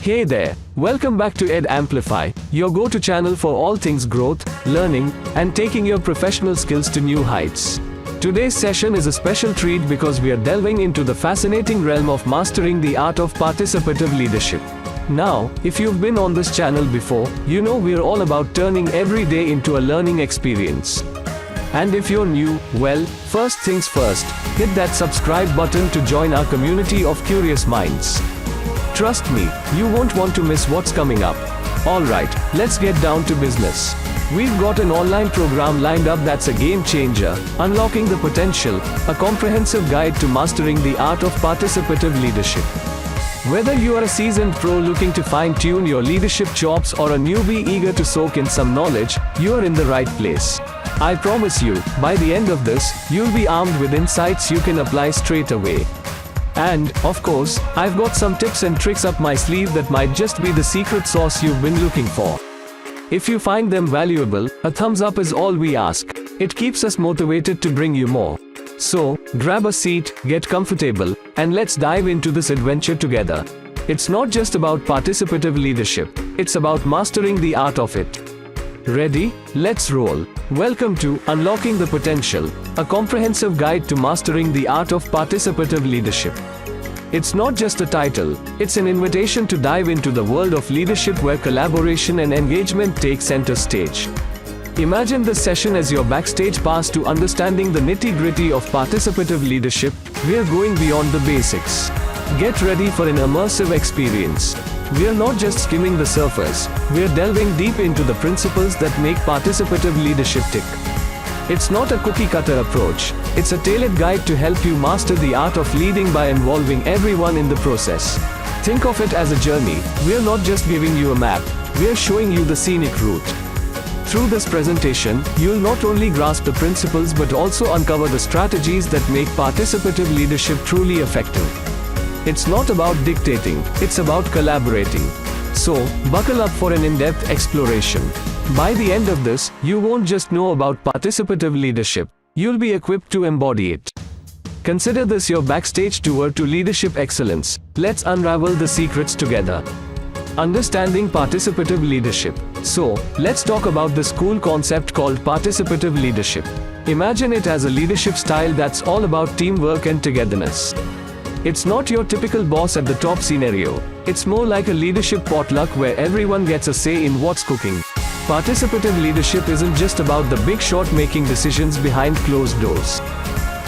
Hey there, welcome back to edAmplify, your go-to channel for all things growth, learning, and taking your professional skills to new heights. Today's session is a special treat because we are delving into the fascinating realm of mastering the art of participative leadership. Now, if you've been on this channel before, you know we're all about turning every day into a learning experience. And if you're new, well, first things first, hit that subscribe button to join our community of curious minds. Trust me, you won't want to miss what's coming up. Alright, let's get down to business. We've got an online program lined up that's a game changer, Unlocking the Potential, a comprehensive guide to mastering the art of participative leadership. Whether you are a seasoned pro looking to fine-tune your leadership chops or a newbie eager to soak in some knowledge, you are in the right place. I promise you, by the end of this, you'll be armed with insights you can apply straight away. And, of course, I've got some tips and tricks up my sleeve that might just be the secret sauce you've been looking for. If you find them valuable, a thumbs up is all we ask. It keeps us motivated to bring you more. So, grab a seat, get comfortable, and let's dive into this adventure together. It's not just about participative leadership, it's about mastering the art of it. Ready? Let's roll. Welcome to Unlocking the Potential, a comprehensive guide to mastering the art of participative leadership. It's not just a title, it's an invitation to dive into the world of leadership where collaboration and engagement take center stage. Imagine this session as your backstage pass to understanding the nitty-gritty of participative leadership. We're going beyond the basics. Get ready for an immersive experience. We're not just skimming the surface, we're delving deep into the principles that make participative leadership tick. It's not a cookie-cutter approach, it's a tailored guide to help you master the art of leading by involving everyone in the process. Think of it as a journey. We're not just giving you a map, we're showing you the scenic route. Through this presentation, you'll not only grasp the principles but also uncover the strategies that make participative leadership truly effective. It's not about dictating, it's about collaborating. So, buckle up for an in-depth exploration. By the end of this, you won't just know about participative leadership, you'll be equipped to embody it. Consider this your backstage tour to leadership excellence. Let's unravel the secrets together. Understanding participative leadership. So, let's talk about this cool concept called participative leadership. Imagine it as a leadership style that's all about teamwork and togetherness. It's not your typical boss at the top scenario. It's more like a leadership potluck where everyone gets a say in what's cooking. Participative leadership isn't just about the big shot making decisions behind closed doors.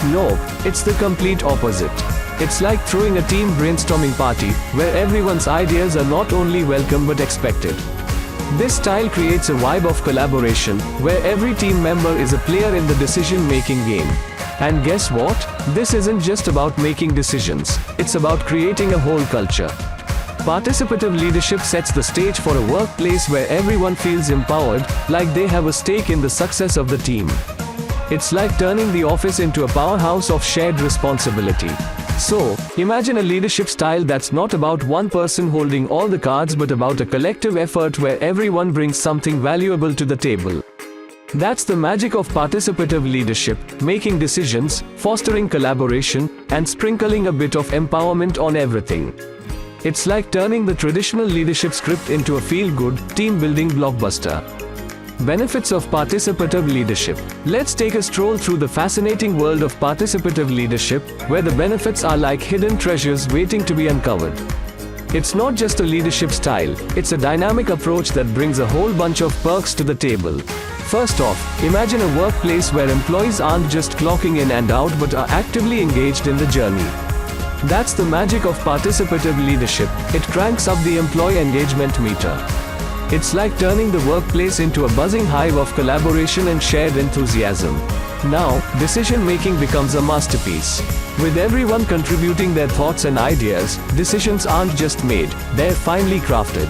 No, it's the complete opposite. It's like throwing a team brainstorming party, where everyone's ideas are not only welcome but expected. This style creates a vibe of collaboration, where every team member is a player in the decision-making game. And guess what? This isn't just about making decisions, it's about creating a whole culture. Participative leadership sets the stage for a workplace where everyone feels empowered, like they have a stake in the success of the team. It's like turning the office into a powerhouse of shared responsibility. So, imagine a leadership style that's not about one person holding all the cards but about a collective effort where everyone brings something valuable to the table. That's the magic of participative leadership, making decisions, fostering collaboration, and sprinkling a bit of empowerment on everything. It's like turning the traditional leadership script into a feel-good, team-building blockbuster. Benefits of participative leadership. Let's take a stroll through the fascinating world of participative leadership, where the benefits are like hidden treasures waiting to be uncovered. It's not just a leadership style, it's a dynamic approach that brings a whole bunch of perks to the table. First off, imagine a workplace where employees aren't just clocking in and out but are actively engaged in the journey. That's the magic of participative leadership, it cranks up the employee engagement meter. It's like turning the workplace into a buzzing hive of collaboration and shared enthusiasm. Now, decision-making becomes a masterpiece. With everyone contributing their thoughts and ideas, decisions aren't just made, they're finely crafted.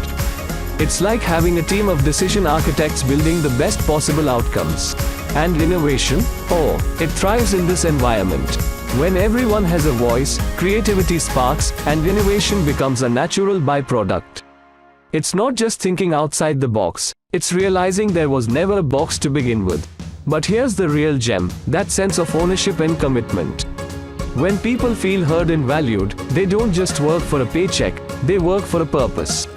It's like having a team of decision architects building the best possible outcomes. And innovation? Oh, it thrives in this environment. When everyone has a voice, creativity sparks, and innovation becomes a natural byproduct. It's not just thinking outside the box, it's realizing there was never a box to begin with. But here's the real gem, that sense of ownership and commitment. When people feel heard and valued, they don't just work for a paycheck, they work for a purpose.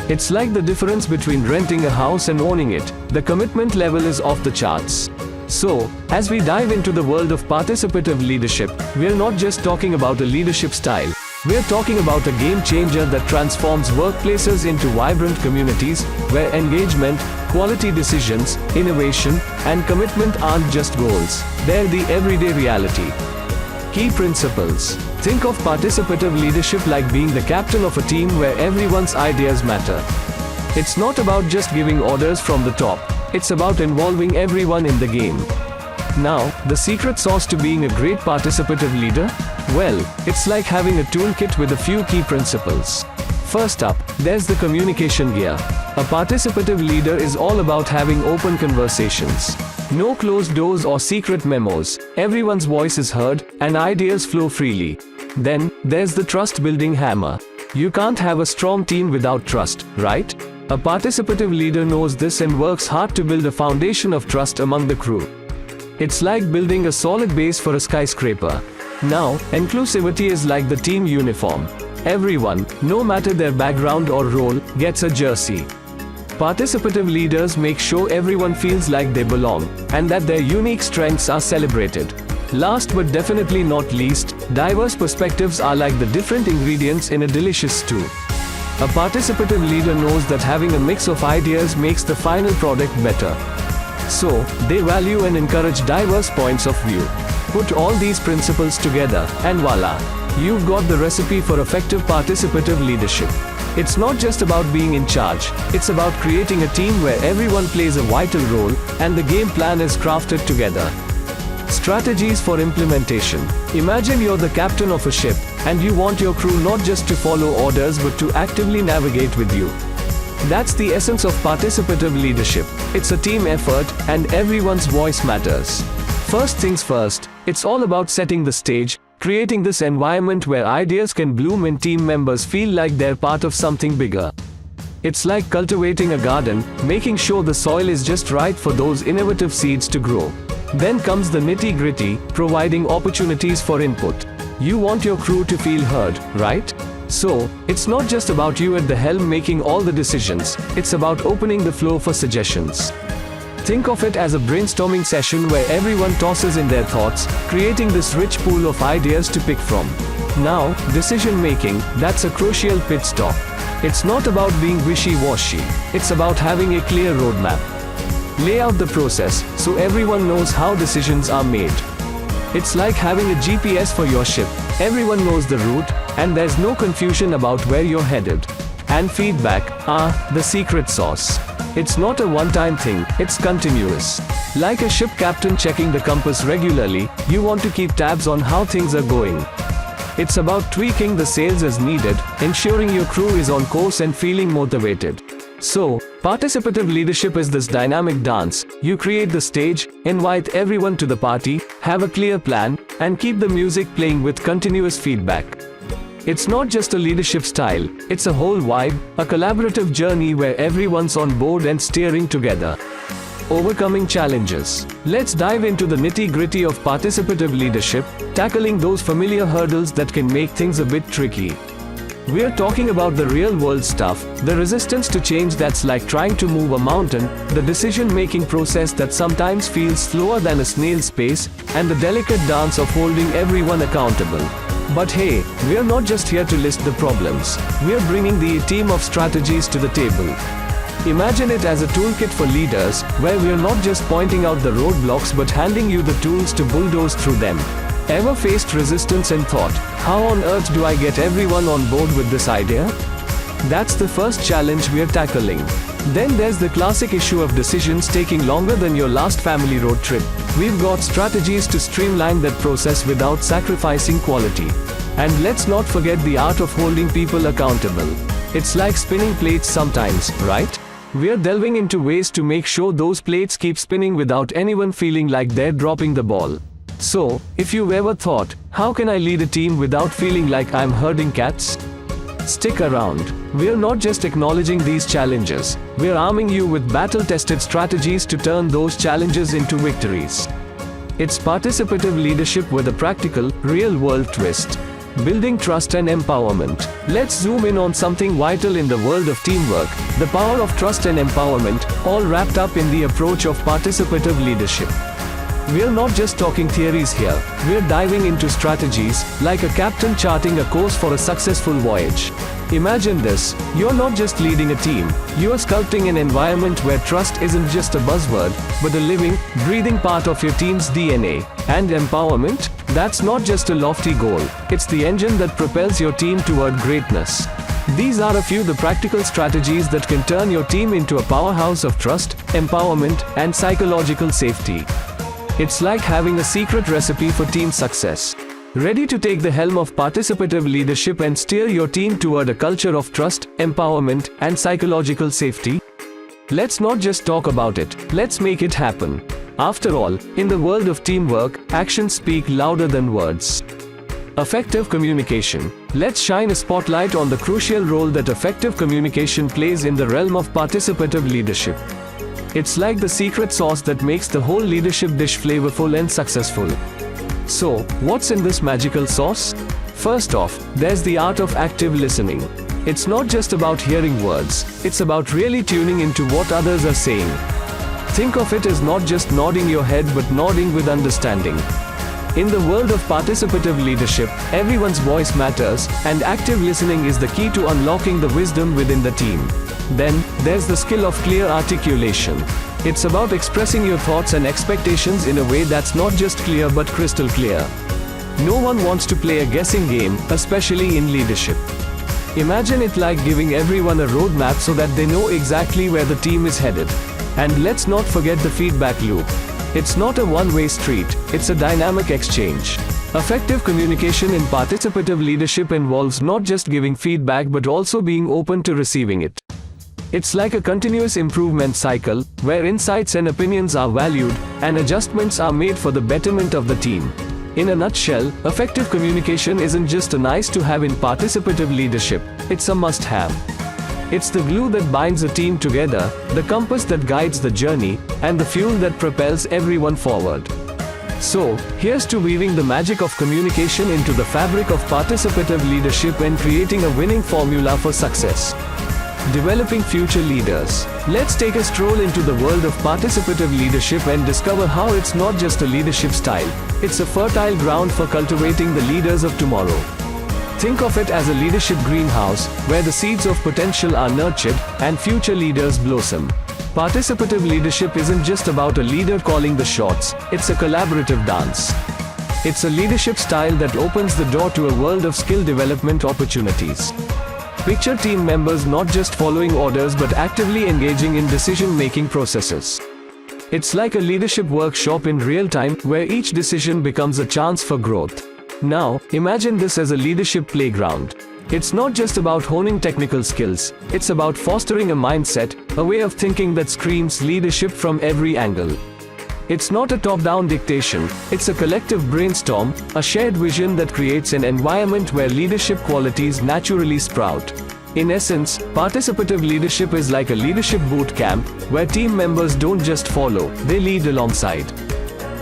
It's like the difference between renting a house and owning it. The commitment level is off the charts. So, as we dive into the world of participative leadership, we're not just talking about a leadership style. We're talking about a game changer that transforms workplaces into vibrant communities, where engagement, quality decisions, innovation, and commitment aren't just goals, they're the everyday reality. Key principles. Think of participative leadership like being the captain of a team where everyone's ideas matter. It's not about just giving orders from the top, it's about involving everyone in the game. Now, the secret sauce to being a great participative leader? Well, it's like having a toolkit with a few key principles. First up, there's the communication gear. A participative leader is all about having open conversations. No closed doors or secret memos. Everyone's voice is heard, and ideas flow freely. Then, there's the trust-building hammer. You can't have a strong team without trust, right? A participative leader knows this and works hard to build a foundation of trust among the crew. It's like building a solid base for a skyscraper. Now, inclusivity is like the team uniform. Everyone, no matter their background or role, gets a jersey. Participative leaders make sure everyone feels like they belong, and that their unique strengths are celebrated. Last but definitely not least, diverse perspectives are like the different ingredients in a delicious stew. A participative leader knows that having a mix of ideas makes the final product better. So, they value and encourage diverse points of view. Put all these principles together, and voila! You've got the recipe for effective participative leadership. It's not just about being in charge, it's about creating a team where everyone plays a vital role, and the game plan is crafted together. Strategies for implementation. Imagine you're the captain of a ship, and you want your crew not just to follow orders but to actively navigate with you. That's the essence of participative leadership. It's a team effort, and everyone's voice matters. First things first, it's all about setting the stage, creating this environment where ideas can bloom and team members feel like they're part of something bigger. It's like cultivating a garden, making sure the soil is just right for those innovative seeds to grow. Then comes the nitty-gritty, providing opportunities for input. You want your crew to feel heard, right? So, it's not just about you at the helm making all the decisions, it's about opening the floor for suggestions. Think of it as a brainstorming session where everyone tosses in their thoughts, creating this rich pool of ideas to pick from. Now, decision making, that's a crucial pit stop. It's not about being wishy-washy, it's about having a clear roadmap. Lay out the process, so everyone knows how decisions are made. It's like having a GPS for your ship. Everyone knows the route, and there's no confusion about where you're headed. And feedback, the secret sauce. It's not a one-time thing, it's continuous. Like a ship captain checking the compass regularly, you want to keep tabs on how things are going. It's about tweaking the sails as needed, ensuring your crew is on course and feeling motivated. So, participative leadership is this dynamic dance. You create the stage, invite everyone to the party, have a clear plan, and keep the music playing with continuous feedback. It's not just a leadership style, it's a whole vibe, a collaborative journey where everyone's on board and steering together. Overcoming challenges. Let's dive into the nitty-gritty of participative leadership, tackling those familiar hurdles that can make things a bit tricky. We're talking about the real-world stuff, the resistance to change that's like trying to move a mountain, the decision-making process that sometimes feels slower than a snail's pace, and the delicate dance of holding everyone accountable. But hey, we're not just here to list the problems. We're bringing the team of strategies to the table. Imagine it as a toolkit for leaders, where we're not just pointing out the roadblocks but handing you the tools to bulldoze through them. Ever faced resistance and thought, how on earth do I get everyone on board with this idea? That's the first challenge we're tackling. Then there's the classic issue of decisions taking longer than your last family road trip. We've got strategies to streamline that process without sacrificing quality. And let's not forget the art of holding people accountable. It's like spinning plates sometimes, right? We're delving into ways to make sure those plates keep spinning without anyone feeling like they're dropping the ball. So, if you've ever thought, how can I lead a team without feeling like I'm herding cats? Stick around. We're not just acknowledging these challenges, we're arming you with battle-tested strategies to turn those challenges into victories. It's participative leadership with a practical, real-world twist. Building trust and empowerment. Let's zoom in on something vital in the world of teamwork, the power of trust and empowerment, all wrapped up in the approach of participative leadership. We're not just talking theories here, we're diving into strategies, like a captain charting a course for a successful voyage. Imagine this, you're not just leading a team, you're sculpting an environment where trust isn't just a buzzword, but a living, breathing part of your team's DNA. And empowerment? That's not just a lofty goal, it's the engine that propels your team toward greatness. These are a few of the practical strategies that can turn your team into a powerhouse of trust, empowerment, and psychological safety. It's like having a secret recipe for team success. Ready to take the helm of participative leadership and steer your team toward a culture of trust, empowerment, and psychological safety? Let's not just talk about it, let's make it happen. After all, in the world of teamwork, actions speak louder than words. Effective communication. Let's shine a spotlight on the crucial role that effective communication plays in the realm of participative leadership. It's like the secret sauce that makes the whole leadership dish flavorful and successful. So, what's in this magical sauce? First off, there's the art of active listening. It's not just about hearing words, it's about really tuning into what others are saying. Think of it as not just nodding your head but nodding with understanding. In the world of participative leadership, everyone's voice matters, and active listening is the key to unlocking the wisdom within the team. Then, there's the skill of clear articulation. It's about expressing your thoughts and expectations in a way that's not just clear but crystal clear. No one wants to play a guessing game, especially in leadership. Imagine it like giving everyone a roadmap so that they know exactly where the team is headed. And let's not forget the feedback loop. It's not a one-way street, it's a dynamic exchange. Effective communication in participative leadership involves not just giving feedback but also being open to receiving it. It's like a continuous improvement cycle, where insights and opinions are valued, and adjustments are made for the betterment of the team. In a nutshell, effective communication isn't just a nice-to-have in participative leadership, it's a must-have. It's the glue that binds a team together, the compass that guides the journey, and the fuel that propels everyone forward. So, here's to weaving the magic of communication into the fabric of participative leadership and creating a winning formula for success. Developing future leaders. Let's take a stroll into the world of participative leadership and discover how it's not just a leadership style, it's a fertile ground for cultivating the leaders of tomorrow. Think of it as a leadership greenhouse, where the seeds of potential are nurtured, and future leaders blossom. Participative leadership isn't just about a leader calling the shots, it's a collaborative dance. It's a leadership style that opens the door to a world of skill development opportunities. Picture team members not just following orders but actively engaging in decision-making processes. It's like a leadership workshop in real time, where each decision becomes a chance for growth. Now, imagine this as a leadership playground. It's not just about honing technical skills, it's about fostering a mindset, a way of thinking that screams leadership from every angle. It's not a top-down dictation, it's a collective brainstorm, a shared vision that creates an environment where leadership qualities naturally sprout. In essence, participative leadership is like a leadership boot camp, where team members don't just follow, they lead alongside.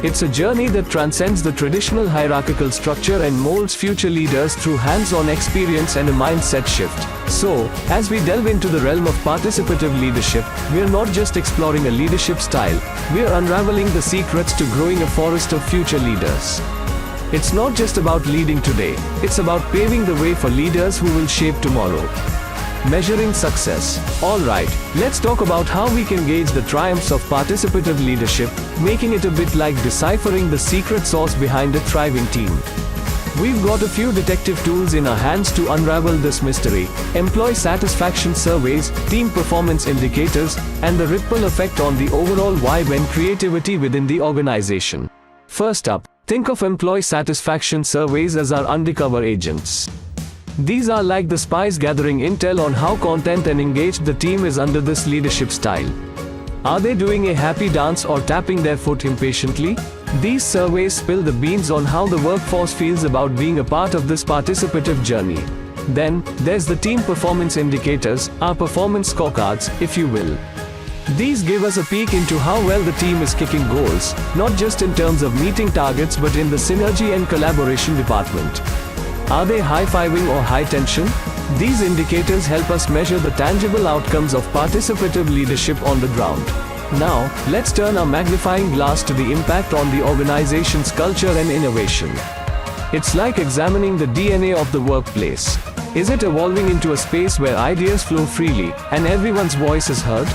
It's a journey that transcends the traditional hierarchical structure and molds future leaders through hands-on experience and a mindset shift. So, as we delve into the realm of participative leadership, we're not just exploring a leadership style, we're unraveling the secrets to growing a forest of future leaders. It's not just about leading today, it's about paving the way for leaders who will shape tomorrow. Measuring success. Alright, let's talk about how we can gauge the triumphs of participative leadership, making it a bit like deciphering the secret sauce behind a thriving team. We've got a few detective tools in our hands to unravel this mystery: employee satisfaction surveys, team performance indicators, and the ripple effect on the overall vibe and creativity within the organization. First up, think of employee satisfaction surveys as our undercover agents. These are like the spies gathering intel on how content and engaged the team is under this leadership style. Are they doing a happy dance or tapping their foot impatiently? These surveys spill the beans on how the workforce feels about being a part of this participative journey. Then, there's the team performance indicators, our performance scorecards, if you will. These give us a peek into how well the team is kicking goals, not just in terms of meeting targets but in the synergy and collaboration department. Are they high-fiving or high tension? These indicators help us measure the tangible outcomes of participative leadership on the ground. Now, let's turn our magnifying glass to the impact on the organization's culture and innovation. It's like examining the DNA of the workplace. Is it evolving into a space where ideas flow freely and everyone's voice is heard?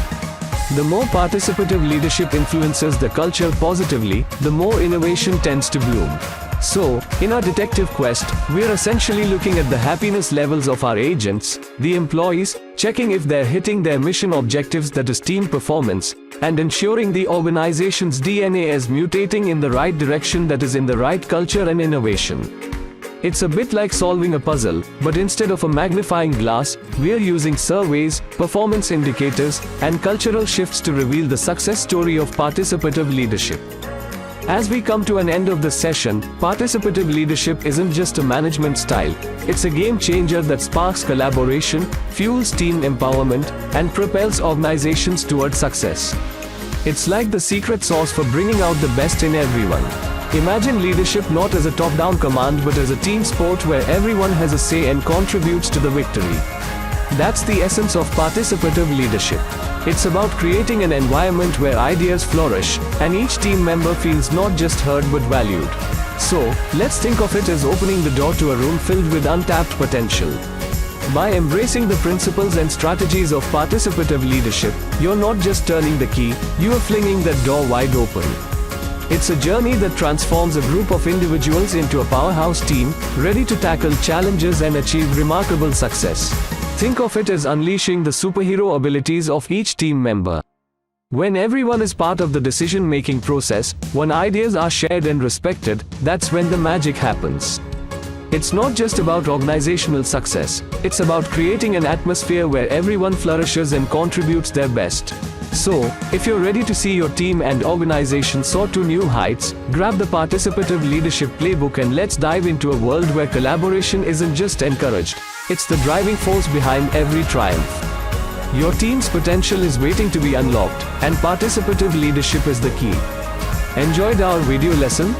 The more participative leadership influences the culture positively, the more innovation tends to bloom. So, in our detective quest, we're essentially looking at the happiness levels of our agents, the employees, checking if they're hitting their mission objectives, that is team performance, and ensuring the organization's DNA is mutating in the right direction, that is in the right culture and innovation. It's a bit like solving a puzzle, but instead of a magnifying glass, we're using surveys, performance indicators, and cultural shifts to reveal the success story of participative leadership. As we come to an end of this session, participative leadership isn't just a management style, it's a game changer that sparks collaboration, fuels team empowerment, and propels organizations toward success. It's like the secret sauce for bringing out the best in everyone. Imagine leadership not as a top-down command but as a team sport where everyone has a say and contributes to the victory. That's the essence of participative leadership. It's about creating an environment where ideas flourish, and each team member feels not just heard but valued. So, let's think of it as opening the door to a room filled with untapped potential. By embracing the principles and strategies of participative leadership, you're not just turning the key, you are flinging that door wide open. It's a journey that transforms a group of individuals into a powerhouse team, ready to tackle challenges and achieve remarkable success. Think of it as unleashing the superhero abilities of each team member. When everyone is part of the decision-making process, when ideas are shared and respected, that's when the magic happens. It's not just about organizational success, it's about creating an atmosphere where everyone flourishes and contributes their best. So, if you're ready to see your team and organization soar to new heights, grab the Participative Leadership Playbook and let's dive into a world where collaboration isn't just encouraged, it's the driving force behind every triumph. Your team's potential is waiting to be unlocked, and participative leadership is the key. Enjoyed our video lesson?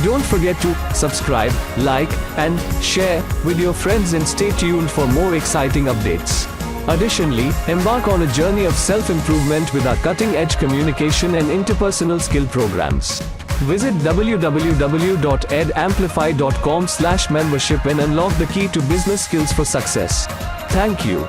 Don't forget to subscribe, like, and share with your friends, and stay tuned for more exciting updates. Additionally, embark on a journey of self-improvement with our cutting-edge communication and interpersonal skill programs. Visit www.edamplify.com/membership and unlock the key to business skills for success. Thank you.